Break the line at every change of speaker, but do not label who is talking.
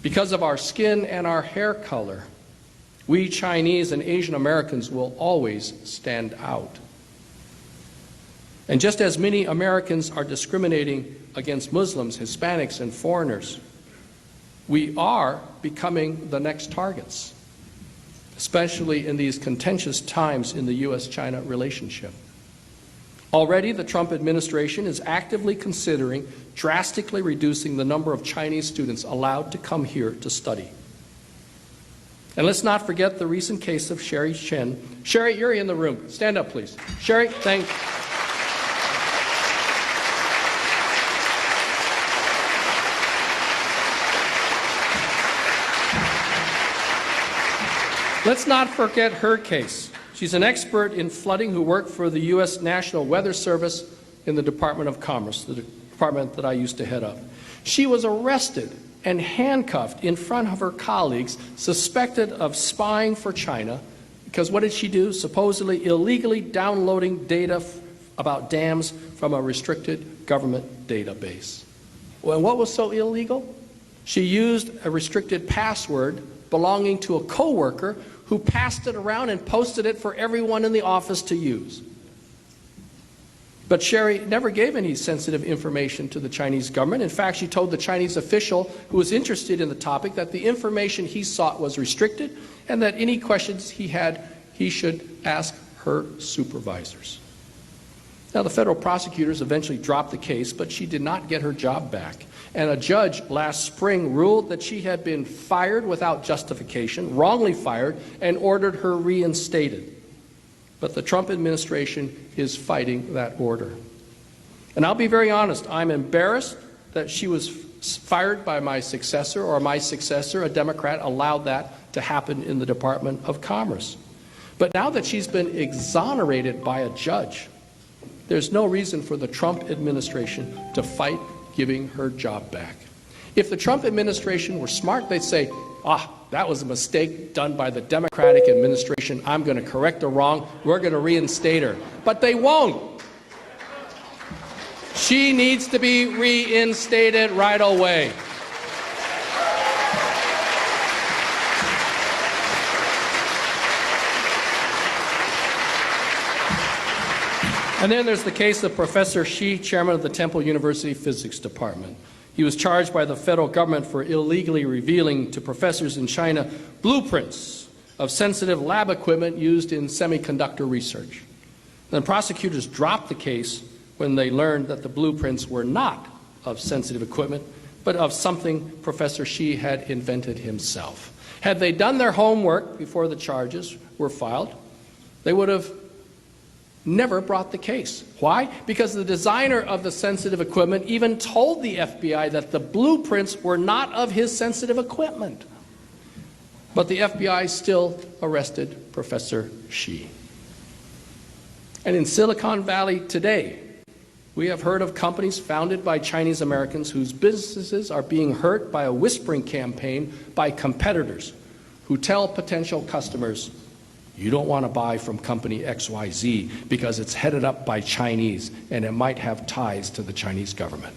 Because of our skin and our hair color, we Chinese and Asian Americans will always stand out. And just as many Americans are discriminating against Muslims, Hispanics, and foreigners, we are becoming the next targets, especially in these contentious times in the U.S.-China relationship. Already, the Trump administration is actively considering drastically reducing the number of Chinese students allowed to come here to study. And let's not forget the recent case of Sherry Chen. Sherry, you're in the room. Stand up, please. Sherry, thank you. Let's not forget her case. She's an expert in flooding who worked for the U.S. National Weather Service in the Department of Commerce, the department that I used to head up. She was arrested and handcuffed in front of her colleagues, suspected of spying for China, because what did she do? Supposedly illegally downloading data about dams from a restricted government database. Well, and what was so illegal? She used a restricted password belonging to a coworker who passed it around and posted it for everyone in the office to use. But Sherry never gave any sensitive information to the Chinese government. In fact, she told the Chinese official who was interested in the topic that the information he sought was restricted and that any questions he had, he should ask her supervisors. Now, the federal prosecutors eventually dropped the case, but she did not get her job back. And a judge last spring ruled that she had been fired without justification, wrongly fired, and ordered her reinstated. But the Trump administration is fighting that order. And I'll be very honest, I'm embarrassed that she was fired by my successor, or my successor, a Democrat, allowed that to happen in the Department of Commerce. But now that she's been exonerated by a judge, there's no reason for the Trump administration to fight giving her job back. If the Trump administration were smart, they'd say, that was a mistake done by the Democratic administration. I'm going to correct a wrong. We're going to reinstate her. But they won't. She needs to be reinstated right away. And then there's the case of Professor Xi, chairman of the Temple University Physics Department. He was charged by the federal government for illegally revealing to professors in China blueprints of sensitive lab equipment used in semiconductor research. Then prosecutors dropped the case when they learned that the blueprints were not of sensitive equipment, but of something Professor Xi had invented himself. Had they done their homework before the charges were filed, they would have never brought the case. Why? Because the designer of the sensitive equipment even told the FBI that the blueprints were not of his sensitive equipment. But the FBI still arrested Professor Xi. And in Silicon Valley today, we have heard of companies founded by Chinese Americans whose businesses are being hurt by a whispering campaign by competitors who tell potential customers, you don't want to buy from company XYZ because it's headed up by Chinese and it might have ties to the Chinese government.